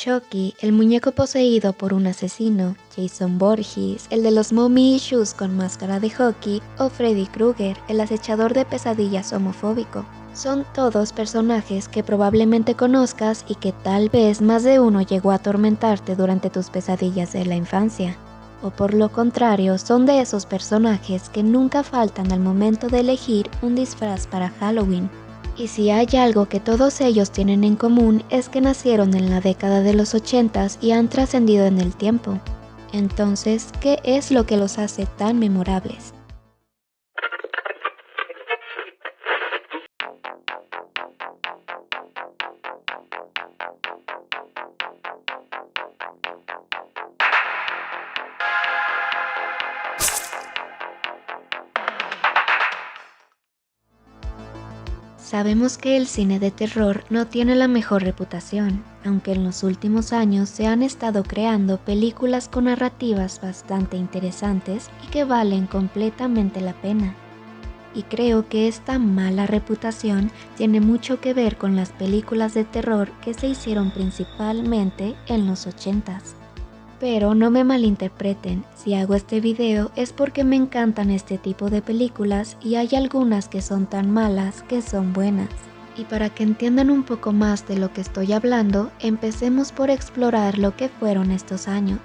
Chucky, el muñeco poseído por un asesino, Jason Voorhees, el de los mommy issues con máscara de hockey, o Freddy Krueger, el acechador de pesadillas homofóbico. Son todos personajes que probablemente conozcas y que tal vez más de uno llegó a atormentarte durante tus pesadillas de la infancia. O por lo contrario, son de esos personajes que nunca faltan al momento de elegir un disfraz para Halloween. Y si hay algo que todos ellos tienen en común es que nacieron en la década de los 80s y han trascendido en el tiempo. Entonces, ¿qué es lo que los hace tan memorables? Sabemos que el cine de terror no tiene la mejor reputación, aunque en los últimos años se han estado creando películas con narrativas bastante interesantes y que valen completamente la pena. Y creo que esta mala reputación tiene mucho que ver con las películas de terror que se hicieron principalmente en los 80s. Pero no me malinterpreten, si hago este video es porque me encantan este tipo de películas y hay algunas que son tan malas que son buenas. Y para que entiendan un poco más de lo que estoy hablando, empecemos por explorar lo que fueron estos años.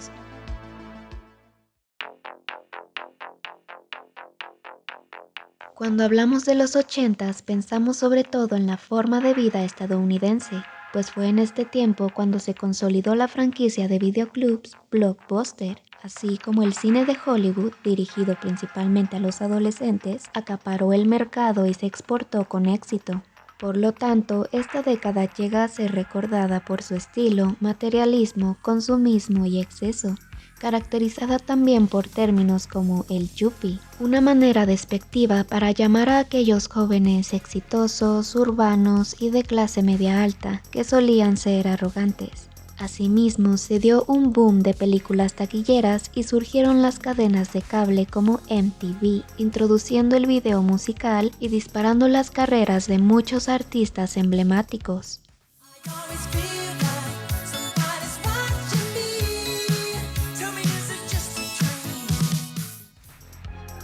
Cuando hablamos de los 80s pensamos sobre todo en la forma de vida estadounidense, pues fue en este tiempo cuando se consolidó la franquicia de videoclubs Blockbuster, así como el cine de Hollywood, dirigido principalmente a los adolescentes, acaparó el mercado y se exportó con éxito. Por lo tanto, esta década llega a ser recordada por su estilo, materialismo, consumismo y exceso, caracterizada también por términos como el yuppie, una manera despectiva para llamar a aquellos jóvenes exitosos, urbanos y de clase media alta que solían ser arrogantes. Asimismo, se dio un boom de películas taquilleras y surgieron las cadenas de cable como MTV, introduciendo el video musical y disparando las carreras de muchos artistas emblemáticos.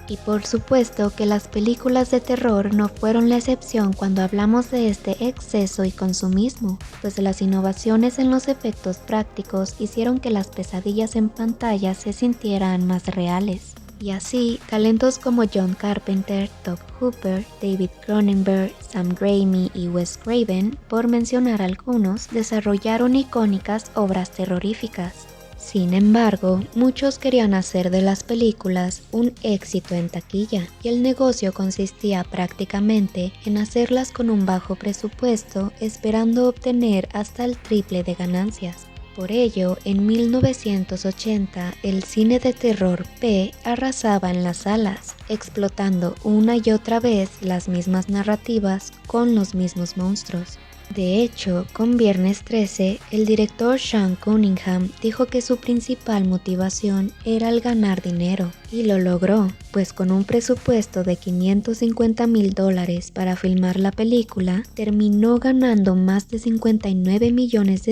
Y por supuesto que las películas de terror no fueron la excepción cuando hablamos de este exceso y consumismo, pues las innovaciones en los efectos prácticos hicieron que las pesadillas en pantalla se sintieran más reales. Y así, talentos como John Carpenter, Tobe Hooper, David Cronenberg, Sam Raimi y Wes Craven, por mencionar algunos, desarrollaron icónicas obras terroríficas. Sin embargo, muchos querían hacer de las películas un éxito en taquilla, y el negocio consistía prácticamente en hacerlas con un bajo presupuesto, esperando obtener hasta el triple de ganancias. Por ello, en 1980, el cine de terror P arrasaba en las salas, explotando una y otra vez las mismas narrativas con los mismos monstruos. De hecho, con Viernes 13, el director Sean Cunningham dijo que su principal motivación era el ganar dinero, y lo logró, pues con un presupuesto de $550,000 para filmar la película, terminó ganando más de $59 millones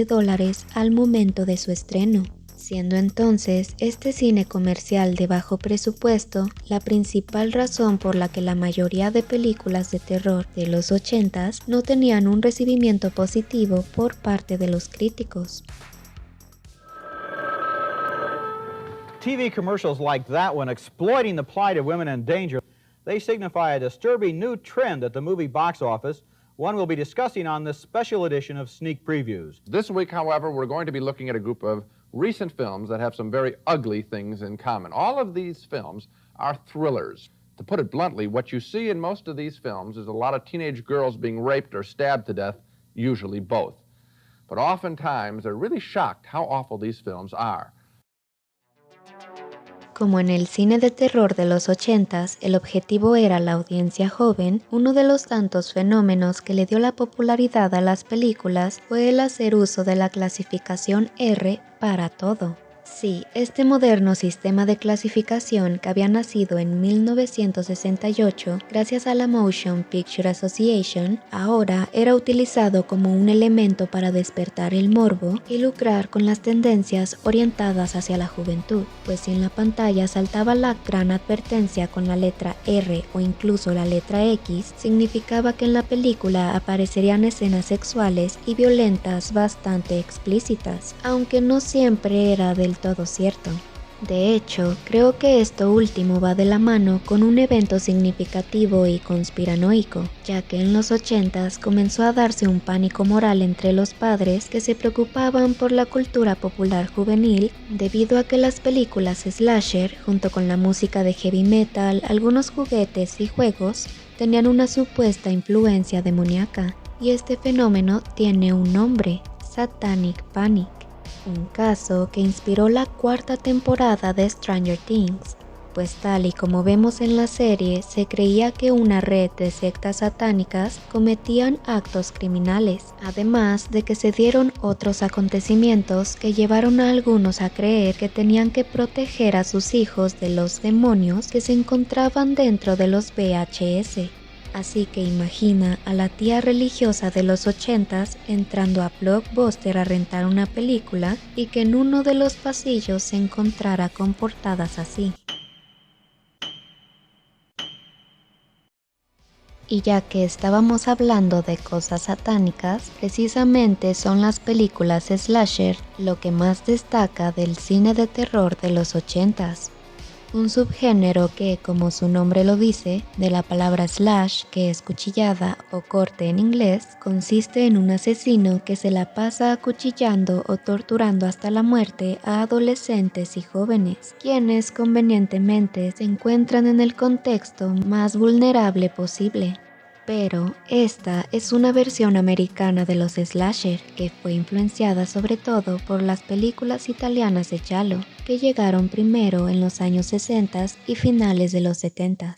al momento de su estreno, siendo entonces este cine comercial de bajo presupuesto la principal razón por la que la mayoría de películas de terror de los 80s no tenían un recibimiento positivo por parte de los críticos. TV commercials like that one exploiting the plight of women in danger, they signify a disturbing new trend at the movie box office, one we'll be discussing on this special edition of Sneak Previews. This week, however, we're going to be looking at a group of recent films that have some very ugly things in common. All of these films are thrillers. To put it bluntly, what you see in most of these films is a lot of teenage girls being raped or stabbed to death, usually both. But oftentimes, they're really shocked how awful these films are. Como en el cine de terror de los 80s, el objetivo era la audiencia joven, uno de los tantos fenómenos que le dio la popularidad a las películas fue el hacer uso de la clasificación R para todo. Sí, este moderno sistema de clasificación que había nacido en 1968 gracias a la Motion Picture Association, ahora era utilizado como un elemento para despertar el morbo y lucrar con las tendencias orientadas hacia la juventud, pues si en la pantalla saltaba la gran advertencia con la letra R o incluso la letra X, significaba que en la película aparecerían escenas sexuales y violentas bastante explícitas, aunque no siempre era del todo cierto. De hecho, creo que esto último va de la mano con un evento significativo y conspiranoico, ya que en los 80s comenzó a darse un pánico moral entre los padres que se preocupaban por la cultura popular juvenil debido a que las películas slasher, junto con la música de heavy metal, algunos juguetes y juegos, tenían una supuesta influencia demoníaca, y este fenómeno tiene un nombre: Satanic Panic. Un caso que inspiró la 4ª temporada de Stranger Things, pues tal y como vemos en la serie, se creía que una red de sectas satánicas cometían actos criminales, además de que se dieron otros acontecimientos que llevaron a algunos a creer que tenían que proteger a sus hijos de los demonios que se encontraban dentro de los VHS. Así que imagina a la tía religiosa de los 80s entrando a Blockbuster a rentar una película y que en uno de los pasillos se encontrara con portadas así. Y ya que estábamos hablando de cosas satánicas, precisamente son las películas slasher lo que más destaca del cine de terror de los 80s. Un subgénero que, como su nombre lo dice, de la palabra slash, que es cuchillada o corte en inglés, consiste en un asesino que se la pasa acuchillando o torturando hasta la muerte a adolescentes y jóvenes, quienes convenientemente se encuentran en el contexto más vulnerable posible. Pero esta es una versión americana de los slasher que fue influenciada sobre todo por las películas italianas de giallo, que llegaron primero en los años 60 y finales de los 70.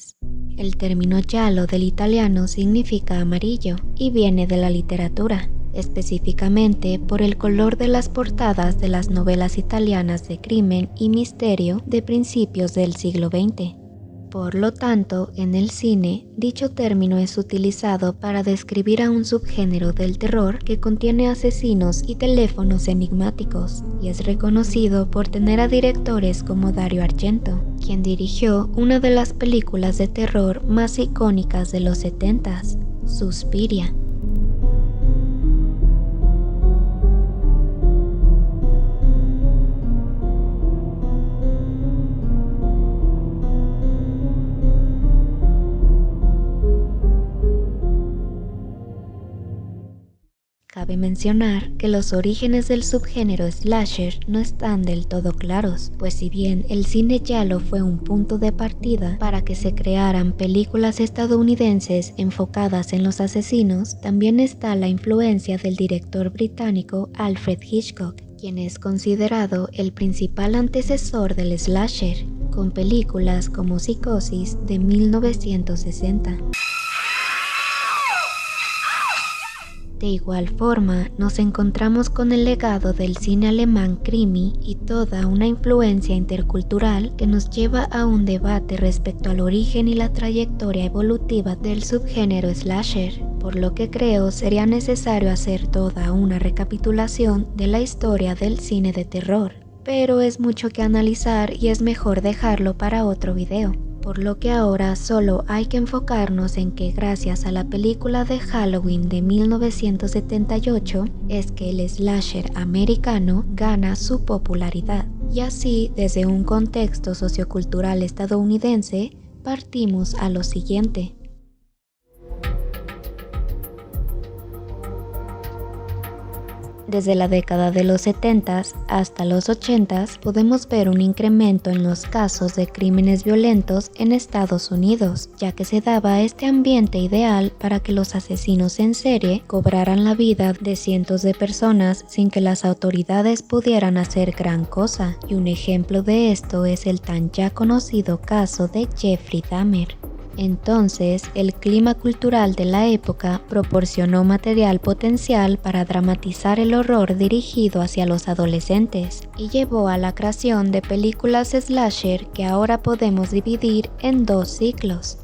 El término giallo del italiano significa amarillo y viene de la literatura, específicamente por el color de las portadas de las novelas italianas de crimen y misterio de principios del siglo XX. Por lo tanto, en el cine, dicho término es utilizado para describir a un subgénero del terror que contiene asesinos y teléfonos enigmáticos, y es reconocido por tener a directores como Dario Argento, quien dirigió una de las películas de terror más icónicas de los 70s, Suspiria. Cabe mencionar que los orígenes del subgénero slasher no están del todo claros, pues si bien el cine giallo fue un punto de partida para que se crearan películas estadounidenses enfocadas en los asesinos, también está la influencia del director británico Alfred Hitchcock, quien es considerado el principal antecesor del slasher, con películas como Psicosis de 1960. De igual forma, nos encontramos con el legado del cine alemán Krimi y toda una influencia intercultural que nos lleva a un debate respecto al origen y la trayectoria evolutiva del subgénero slasher, por lo que creo sería necesario hacer toda una recapitulación de la historia del cine de terror, pero es mucho que analizar y es mejor dejarlo para otro video. Por lo que ahora solo hay que enfocarnos en que gracias a la película de Halloween de 1978 es que el slasher americano gana su popularidad. Y así, desde un contexto sociocultural estadounidense, partimos a lo siguiente. Desde la década de los 70s hasta los 80s podemos ver un incremento en los casos de crímenes violentos en Estados Unidos, ya que se daba este ambiente ideal para que los asesinos en serie cobraran la vida de cientos de personas sin que las autoridades pudieran hacer gran cosa, y un ejemplo de esto es el tan ya conocido caso de Jeffrey Dahmer. Entonces, el clima cultural de la época proporcionó material potencial para dramatizar el horror dirigido hacia los adolescentes y llevó a la creación de películas slasher que ahora podemos dividir en dos ciclos.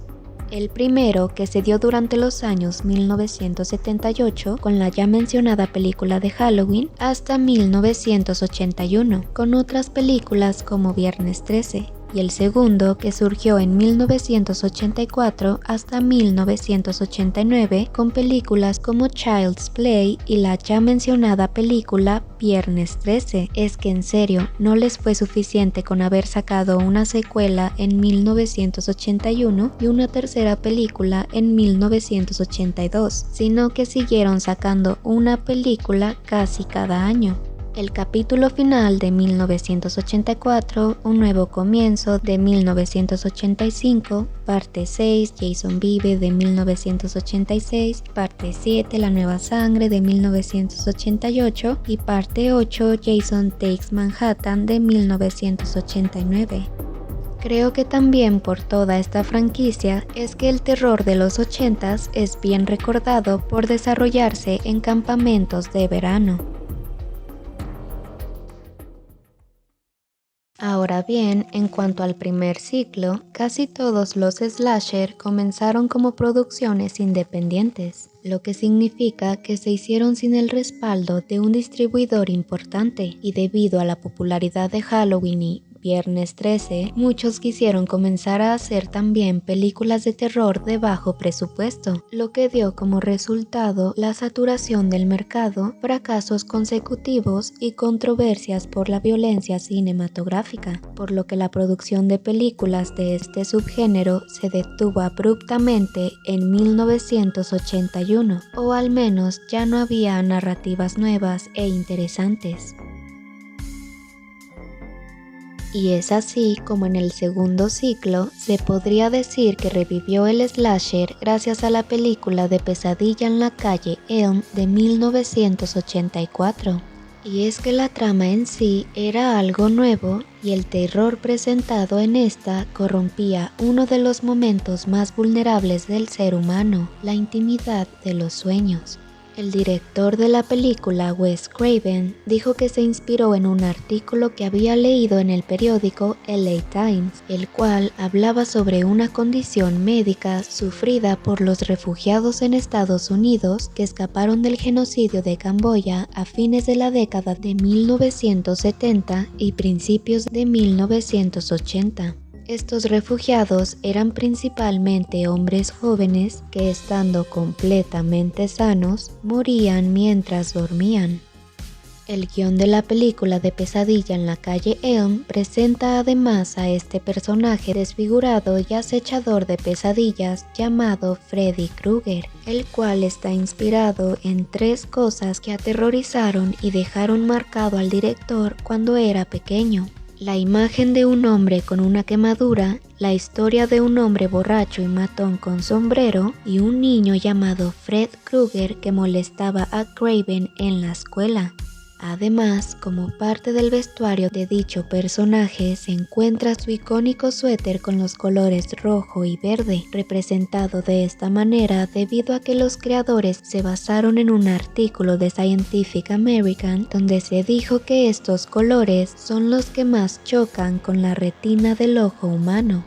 El primero, que se dio durante los años 1978 con la ya mencionada película de Halloween hasta 1981 con otras películas como Viernes 13. Y el segundo, que surgió en 1984 hasta 1989 con películas como Child's Play y la ya mencionada película Viernes 13. Es que en serio, no les fue suficiente con haber sacado una secuela en 1981 y una tercera película en 1982, sino que siguieron sacando una película casi cada año. El capítulo final de 1984, Un nuevo comienzo de 1985, parte 6, Jason vive de 1986, parte 7, La nueva sangre de 1988 y parte 8, Jason Takes Manhattan de 1989. Creo que también por toda esta franquicia es que el terror de los 80s es bien recordado por desarrollarse en campamentos de verano. Ahora bien, en cuanto al primer ciclo, casi todos los slasher comenzaron como producciones independientes, lo que significa que se hicieron sin el respaldo de un distribuidor importante, y debido a la popularidad de Halloween y Viernes 13, muchos quisieron comenzar a hacer también películas de terror de bajo presupuesto, lo que dio como resultado la saturación del mercado, fracasos consecutivos y controversias por la violencia cinematográfica, por lo que la producción de películas de este subgénero se detuvo abruptamente en 1981, o al menos ya no había narrativas nuevas e interesantes. Y es así como en el segundo ciclo se podría decir que revivió el slasher gracias a la película de Pesadilla en la calle Elm de 1984. Y es que la trama en sí era algo nuevo y el terror presentado en esta corrompía uno de los momentos más vulnerables del ser humano, la intimidad de los sueños. El director de la película, Wes Craven, dijo que se inspiró en un artículo que había leído en el periódico LA Times, el cual hablaba sobre una condición médica sufrida por los refugiados en Estados Unidos que escaparon del genocidio de Camboya a fines de la década de 1970 y principios de 1980. Estos refugiados eran principalmente hombres jóvenes que, estando completamente sanos, morían mientras dormían. El guión de la película de Pesadilla en la calle Elm presenta además a este personaje desfigurado y acechador de pesadillas llamado Freddy Krueger, el cual está inspirado en 3 cosas que aterrorizaron y dejaron marcado al director cuando era pequeño: la imagen de un hombre con una quemadura, la historia de un hombre borracho y matón con sombrero y un niño llamado Fred Krueger que molestaba a Craven en la escuela. Además, como parte del vestuario de dicho personaje se encuentra su icónico suéter con los colores rojo y verde, representado de esta manera debido a que los creadores se basaron en un artículo de Scientific American donde se dijo que estos colores son los que más chocan con la retina del ojo humano.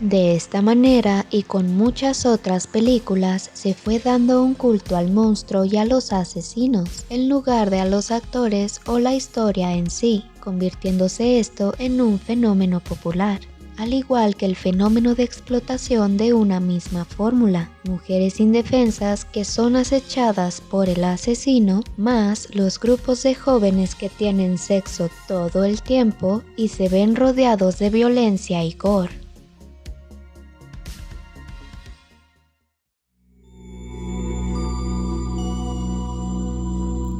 De esta manera y con muchas otras películas se fue dando un culto al monstruo y a los asesinos, en lugar de a los actores o la historia en sí, convirtiéndose esto en un fenómeno popular. Al igual que el fenómeno de explotación de una misma fórmula, mujeres indefensas que son acechadas por el asesino, más los grupos de jóvenes que tienen sexo todo el tiempo y se ven rodeados de violencia y gore.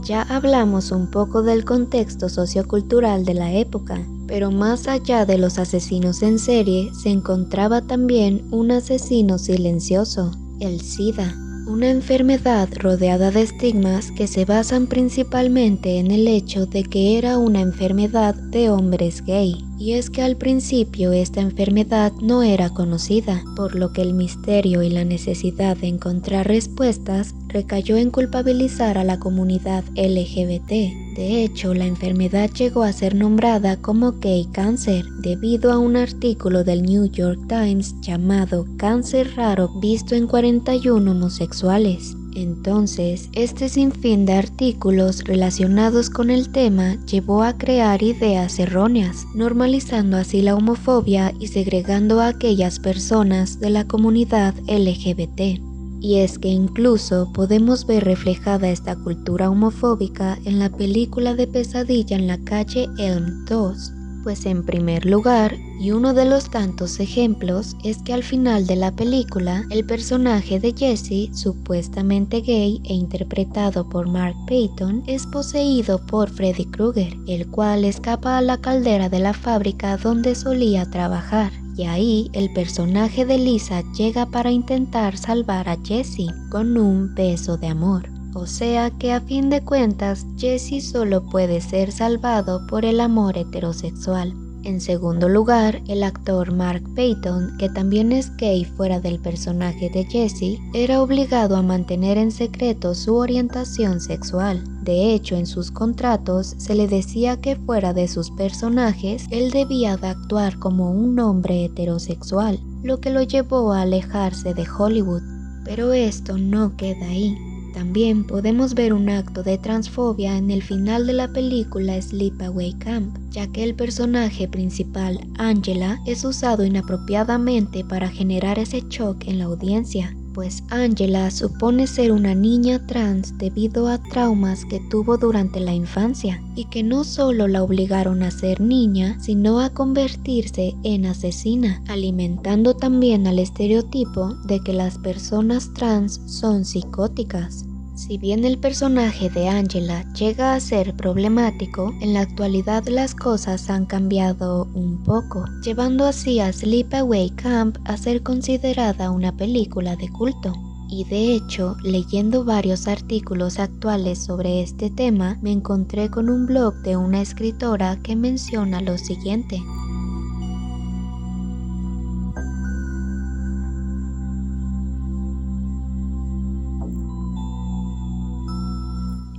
Ya hablamos un poco del contexto sociocultural de la época, pero más allá de los asesinos en serie se encontraba también un asesino silencioso, el SIDA, una enfermedad rodeada de estigmas que se basan principalmente en el hecho de que era una enfermedad de hombres gay y es que al principio esta enfermedad no era conocida, por lo que el misterio y la necesidad de encontrar respuestas recayó en culpabilizar a la comunidad LGBT. De hecho, la enfermedad llegó a ser nombrada como gay cáncer debido a un artículo del New York Times llamado Cáncer raro visto en 41 homosexuales. Entonces, este sinfín de artículos relacionados con el tema llevó a crear ideas erróneas, normalizando así la homofobia y segregando a aquellas personas de la comunidad LGBT. Y es que incluso podemos ver reflejada esta cultura homofóbica en la película de Pesadilla en la calle Elm 2. Pues en primer lugar, y uno de los tantos ejemplos, es que al final de la película, el personaje de Jesse, supuestamente gay e interpretado por Mark Payton, es poseído por Freddy Krueger, el cual escapa a la caldera de la fábrica donde solía trabajar. Y ahí el personaje de Lisa llega para intentar salvar a Jesse con un beso de amor. O sea que a fin de cuentas, Jesse solo puede ser salvado por el amor heterosexual. En segundo lugar, el actor Mark Payton, que también es gay fuera del personaje de Jesse, era obligado a mantener en secreto su orientación sexual. De hecho, en sus contratos se le decía que fuera de sus personajes, él debía de actuar como un hombre heterosexual, lo que lo llevó a alejarse de Hollywood. Pero esto no queda ahí. También podemos ver un acto de transfobia en el final de la película Sleepaway Camp, ya que el personaje principal, Angela, es usado inapropiadamente para generar ese shock en la audiencia, pues Angela supone ser una niña trans debido a traumas que tuvo durante la infancia, y que no solo la obligaron a ser niña, sino a convertirse en asesina, alimentando también al estereotipo de que las personas trans son psicóticas. Si bien el personaje de Angela llega a ser problemático, en la actualidad las cosas han cambiado un poco, llevando así a Sleepaway Camp a ser considerada una película de culto. Y de hecho, leyendo varios artículos actuales sobre este tema, me encontré con un blog de una escritora que menciona lo siguiente.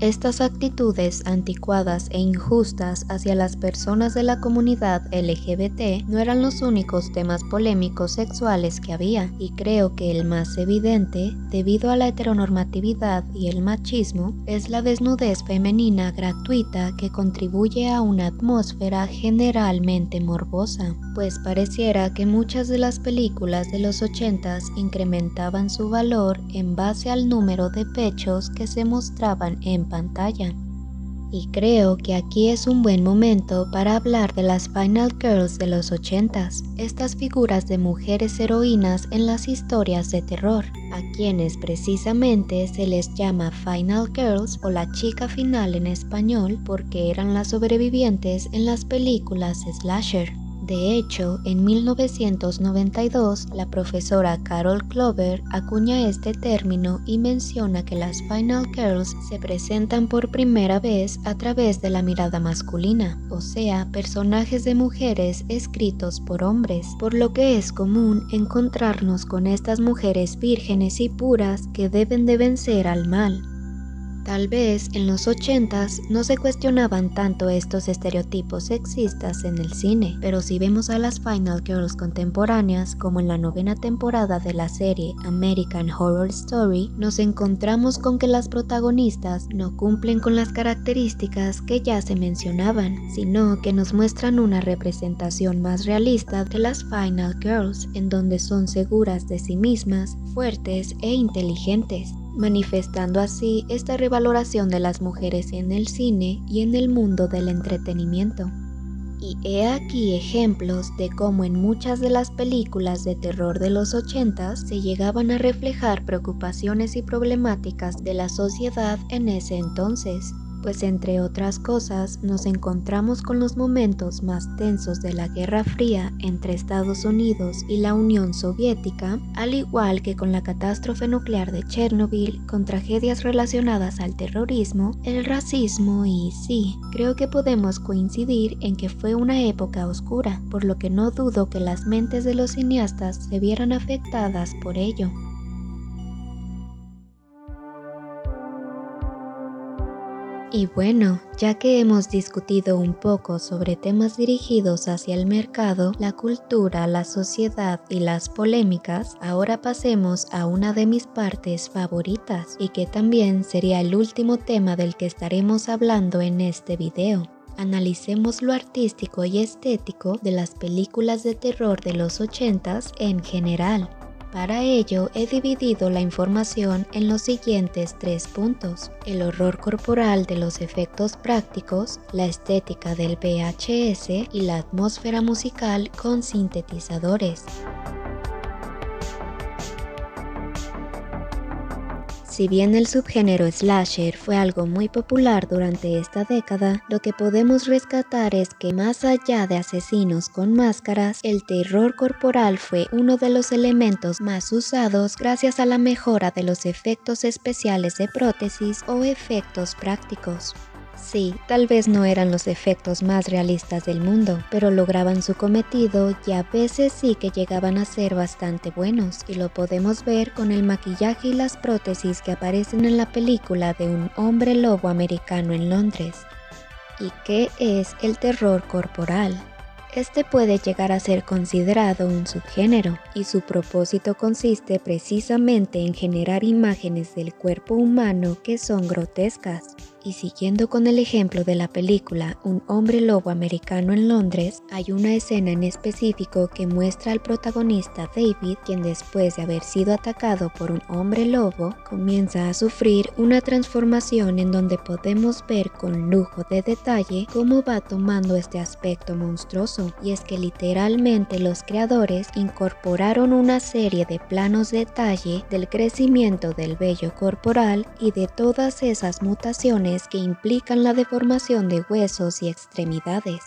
Estas actitudes anticuadas e injustas hacia las personas de la comunidad LGBT no eran los únicos temas polémicos sexuales que había, y creo que el más evidente, debido a la heteronormatividad y el machismo, es la desnudez femenina gratuita que contribuye a una atmósfera generalmente morbosa, pues pareciera que muchas de las películas de los 80s incrementaban su valor en base al número de pechos que se mostraban en pantalla. Y creo que aquí es un buen momento para hablar de las Final Girls de los 80s, estas figuras de mujeres heroínas en las historias de terror, a quienes precisamente se les llama Final Girls o la chica final en español porque eran las sobrevivientes en las películas slasher. De hecho, en 1992, la profesora Carol Clover acuña este término y menciona que las Final Girls se presentan por primera vez a través de la mirada masculina, o sea, personajes de mujeres escritos por hombres, por lo que es común encontrarnos con estas mujeres vírgenes y puras que deben de vencer al mal. Tal vez en los 80s no se cuestionaban tanto estos estereotipos sexistas en el cine, pero si vemos a las Final Girls contemporáneas, como en la 9ª temporada de la serie American Horror Story, nos encontramos con que las protagonistas no cumplen con las características que ya se mencionaban, sino que nos muestran una representación más realista de las Final Girls, en donde son seguras de sí mismas, fuertes e inteligentes, manifestando así esta revaloración de las mujeres en el cine y en el mundo del entretenimiento. Y he aquí ejemplos de cómo en muchas de las películas de terror de los 80s se llegaban a reflejar preocupaciones y problemáticas de la sociedad en ese entonces. pues entre otras cosas nos encontramos con los momentos más tensos de la Guerra Fría entre Estados Unidos y la Unión Soviética, al igual que con la catástrofe nuclear de Chernobyl, con tragedias relacionadas al terrorismo, el racismo y sí, creo que podemos coincidir en que fue una época oscura, por lo que no dudo que las mentes de los cineastas se vieran afectadas por ello. Y bueno, ya que hemos discutido un poco sobre temas dirigidos hacia el mercado, la cultura, la sociedad y las polémicas, ahora pasemos a una de mis partes favoritas y que también sería el último tema del que estaremos hablando en este video. Analicemos lo artístico y estético de las películas de terror de los 80s en general. Para ello he dividido la información en los siguientes 3 puntos: el horror corporal de los efectos prácticos, la estética del VHS y la atmósfera musical con sintetizadores. Si bien el subgénero slasher fue algo muy popular durante esta década, lo que podemos rescatar es que más allá de asesinos con máscaras, el terror corporal fue uno de los elementos más usados gracias a la mejora de los efectos especiales de prótesis o efectos prácticos. Sí, tal vez no eran los efectos más realistas del mundo, pero lograban su cometido y a veces sí que llegaban a ser bastante buenos, y lo podemos ver con el maquillaje y las prótesis que aparecen en la película de un hombre lobo americano en Londres. ¿Y qué es el terror corporal? Este puede llegar a ser considerado un subgénero, y su propósito consiste precisamente en generar imágenes del cuerpo humano que son grotescas. Y siguiendo con el ejemplo de la película Un hombre lobo americano en Londres, hay una escena en específico que muestra al protagonista David, quien después de haber sido atacado por un hombre lobo, comienza a sufrir una transformación en donde podemos ver con lujo de detalle cómo va tomando este aspecto monstruoso. Y es que literalmente los creadores incorporaron una serie de planos detalle del crecimiento del vello corporal y de todas esas mutaciones que implican la deformación de huesos y extremidades.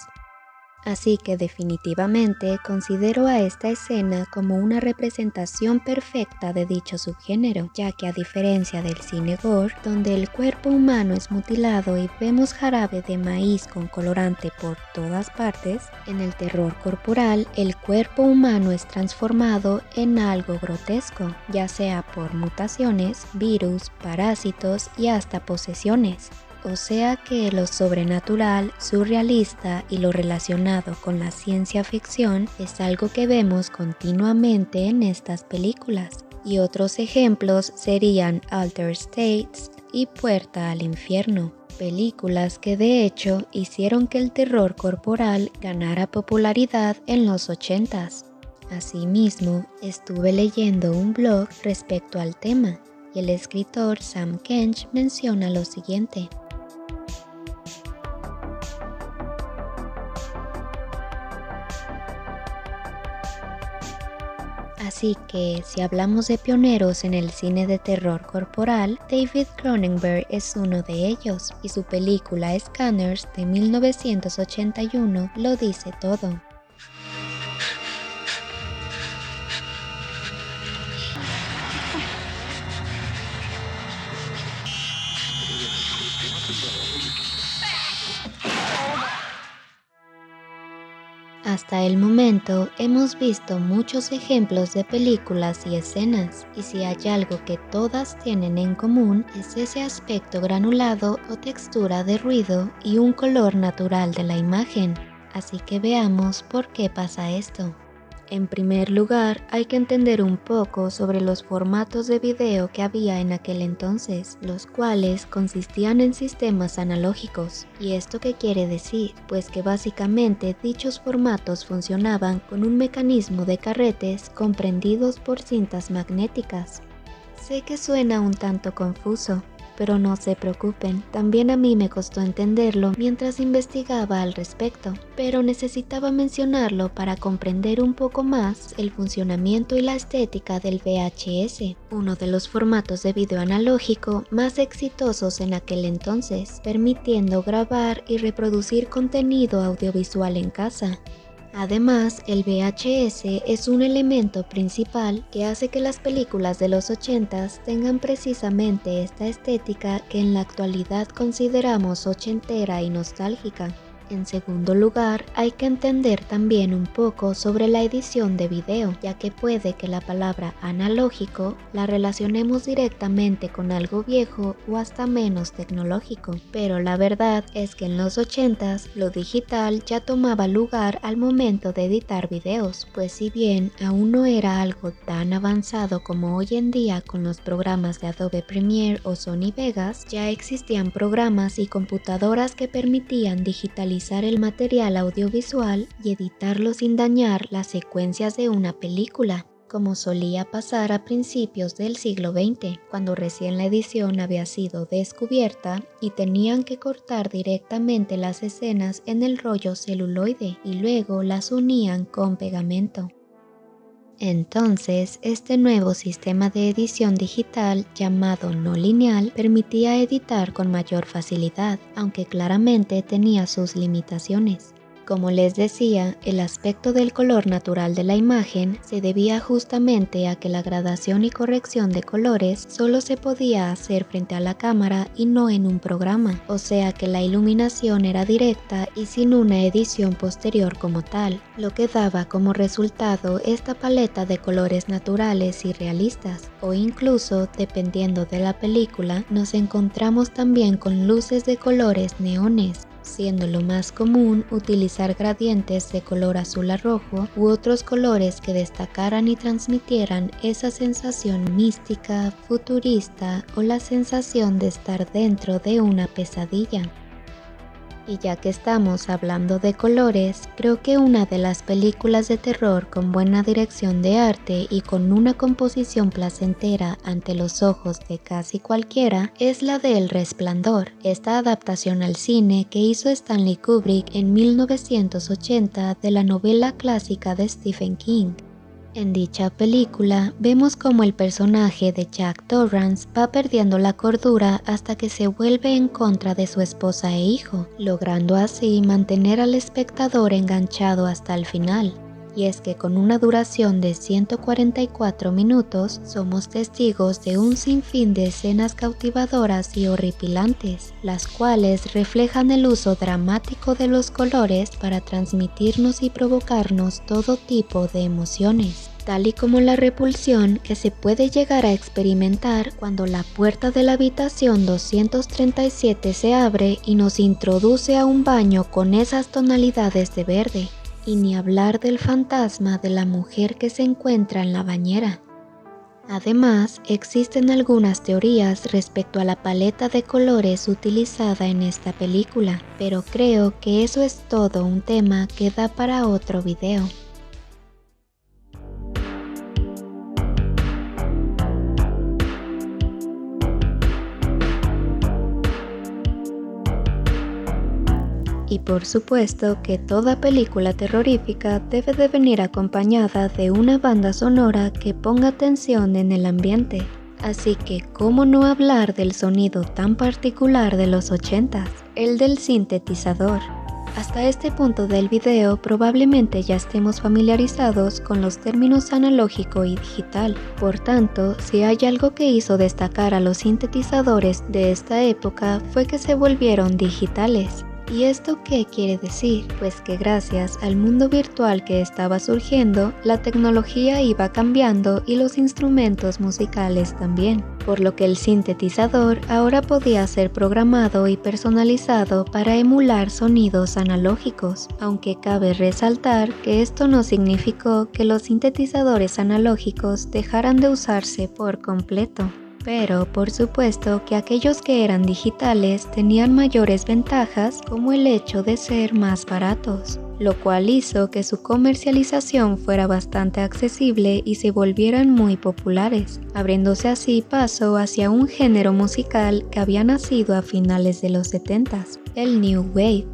Así que definitivamente considero a esta escena como una representación perfecta de dicho subgénero, ya que a diferencia del cine gore, donde el cuerpo humano es mutilado y vemos jarabe de maíz con colorante por todas partes, en el terror corporal el cuerpo humano es transformado en algo grotesco, ya sea por mutaciones, virus, parásitos y hasta posesiones. O sea que lo sobrenatural, surrealista y lo relacionado con la ciencia ficción es algo que vemos continuamente en estas películas. Y otros ejemplos serían Altered States y Puerta al Infierno, películas que de hecho hicieron que el terror corporal ganara popularidad en los 80s. Asimismo, estuve leyendo un blog respecto al tema y el escritor Sam Kench menciona lo siguiente. Así que, si hablamos de pioneros en el cine de terror corporal, David Cronenberg es uno de ellos, y su película Scanners de 1981 lo dice todo. Hasta el momento hemos visto muchos ejemplos de películas y escenas, y si hay algo que todas tienen en común es ese aspecto granulado o textura de ruido y un color natural de la imagen. Así que veamos por qué pasa esto. En primer lugar, hay que entender un poco sobre los formatos de video que había en aquel entonces, los cuales consistían en sistemas analógicos. ¿Y esto qué quiere decir? Pues que básicamente dichos formatos funcionaban con un mecanismo de carretes comprendidos por cintas magnéticas. Sé que suena un tanto confuso, pero no se preocupen, también a mí me costó entenderlo mientras investigaba al respecto, pero necesitaba mencionarlo para comprender un poco más el funcionamiento y la estética del VHS, uno de los formatos de video analógico más exitosos en aquel entonces, permitiendo grabar y reproducir contenido audiovisual en casa. Además, el VHS es un elemento principal que hace que las películas de los 80s tengan precisamente esta estética que en la actualidad consideramos ochentera y nostálgica. En segundo lugar, hay que entender también un poco sobre la edición de video, ya que puede que la palabra analógico la relacionemos directamente con algo viejo o hasta menos tecnológico. Pero la verdad es que en los 80s lo digital ya tomaba lugar al momento de editar videos, pues si bien aún no era algo tan avanzado como hoy en día con los programas de Adobe Premiere o Sony Vegas, ya existían programas y computadoras que permitían digitalizar el material audiovisual y editarlo sin dañar las secuencias de una película, como solía pasar a principios del siglo XX, cuando recién la edición había sido descubierta y tenían que cortar directamente las escenas en el rollo celuloide y luego las unían con pegamento. Entonces, este nuevo sistema de edición digital llamado no lineal permitía editar con mayor facilidad, aunque claramente tenía sus limitaciones. Como les decía, el aspecto del color natural de la imagen se debía justamente a que la gradación y corrección de colores solo se podía hacer frente a la cámara y no en un programa, o sea que la iluminación era directa y sin una edición posterior como tal, lo que daba como resultado esta paleta de colores naturales y realistas, o incluso, dependiendo de la película, nos encontramos también con luces de colores neones, siendo lo más común utilizar gradientes de color azul a rojo u otros colores que destacaran y transmitieran esa sensación mística, futurista o la sensación de estar dentro de una pesadilla. Y ya que estamos hablando de colores, creo que una de las películas de terror con buena dirección de arte y con una composición placentera ante los ojos de casi cualquiera es la de El Resplandor, esta adaptación al cine que hizo Stanley Kubrick en 1980 de la novela clásica de Stephen King. En dicha película vemos cómo el personaje de Jack Torrance va perdiendo la cordura hasta que se vuelve en contra de su esposa e hijo, logrando así mantener al espectador enganchado hasta el final. Y es que con una duración de 144 minutos somos testigos de un sinfín de escenas cautivadoras y horripilantes, las cuales reflejan el uso dramático de los colores para transmitirnos y provocarnos todo tipo de emociones, tal y como la repulsión que se puede llegar a experimentar cuando la puerta de la habitación 237 se abre y nos introduce a un baño con esas tonalidades de verde. Y ni hablar del fantasma de la mujer que se encuentra en la bañera. Además, existen algunas teorías respecto a la paleta de colores utilizada en esta película, pero creo que eso es todo un tema que da para otro video. Y por supuesto que toda película terrorífica debe de venir acompañada de una banda sonora que ponga tensión en el ambiente. Así que, ¿cómo no hablar del sonido tan particular de los 80s? El del sintetizador. Hasta este punto del video probablemente ya estemos familiarizados con los términos analógico y digital. Por tanto, si hay algo que hizo destacar a los sintetizadores de esta época fue que se volvieron digitales. ¿Y esto qué quiere decir? Pues que gracias al mundo virtual que estaba surgiendo, la tecnología iba cambiando y los instrumentos musicales también, por lo que el sintetizador ahora podía ser programado y personalizado para emular sonidos analógicos, aunque cabe resaltar que esto no significó que los sintetizadores analógicos dejaran de usarse por completo. Pero por supuesto que aquellos que eran digitales tenían mayores ventajas como el hecho de ser más baratos. lo cual hizo que su comercialización fuera bastante accesible y se volvieran muy populares, abriéndose así paso hacia un género musical que había nacido a finales de los 70s, el New Wave,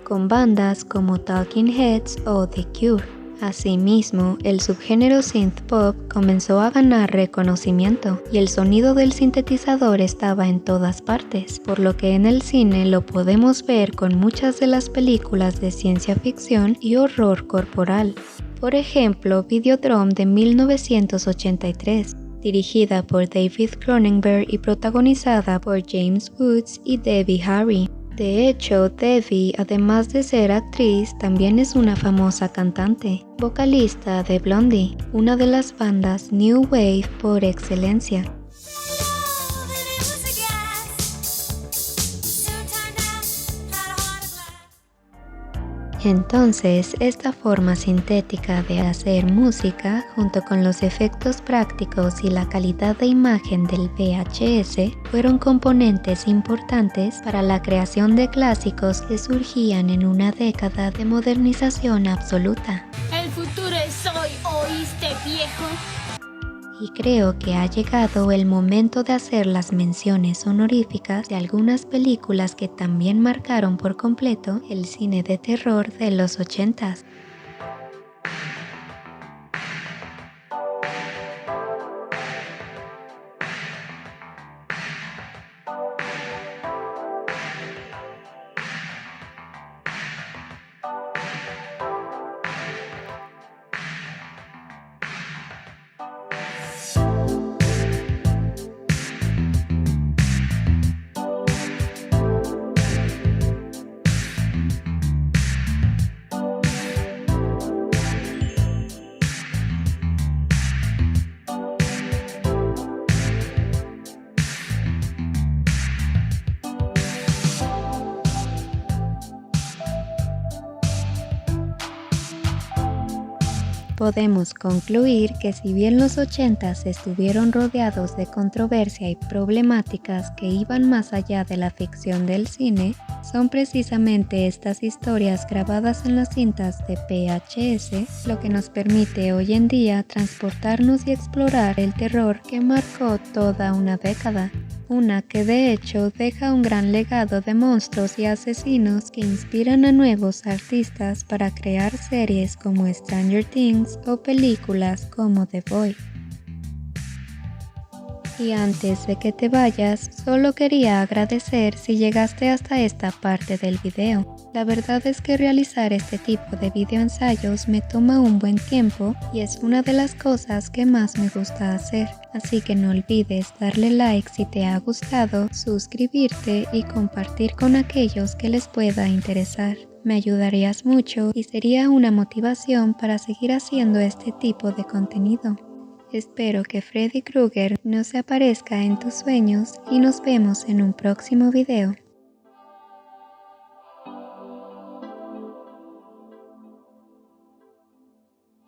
con bandas como Talking Heads o The Cure. Asimismo, el subgénero synth pop comenzó a ganar reconocimiento y el sonido del sintetizador estaba en todas partes, por lo que en el cine lo podemos ver con muchas de las películas de ciencia ficción y horror corporal. Por ejemplo, Videodrome de 1983, dirigida por David Cronenberg y protagonizada por James Woods y Debbie Harry. De hecho, Debbie, además de ser actriz, también es una famosa cantante, vocalista de Blondie, una de las bandas New Wave por excelencia. Entonces, esta forma sintética de hacer música, junto con los efectos prácticos y la calidad de imagen del VHS, fueron componentes importantes para la creación de clásicos que surgían en una década de modernización absoluta. El futuro es hoy, ¿oíste, viejo? Y creo que ha llegado el momento de hacer las menciones honoríficas de algunas películas que también marcaron por completo el cine de terror de los 80s. Podemos concluir que si bien los 80s estuvieron rodeados de controversia y problemáticas que iban más allá de la ficción del cine, son precisamente estas historias grabadas en las cintas de VHS lo que nos permite hoy en día transportarnos y explorar el terror que marcó toda una década. Una que de hecho deja un gran legado de monstruos y asesinos que inspiran a nuevos artistas para crear series como Stranger Things o películas como The Boy. Y antes de que te vayas, solo quería agradecer si llegaste hasta esta parte del video. La verdad es que realizar este tipo de videoensayos me toma un buen tiempo y es una de las cosas que más me gusta hacer. Así que no olvides darle like si te ha gustado, suscribirte y compartir con aquellos que les pueda interesar. Me ayudarías mucho y sería una motivación para seguir haciendo este tipo de contenido. Espero que Freddy Krueger no se aparezca en tus sueños y nos vemos en un próximo video.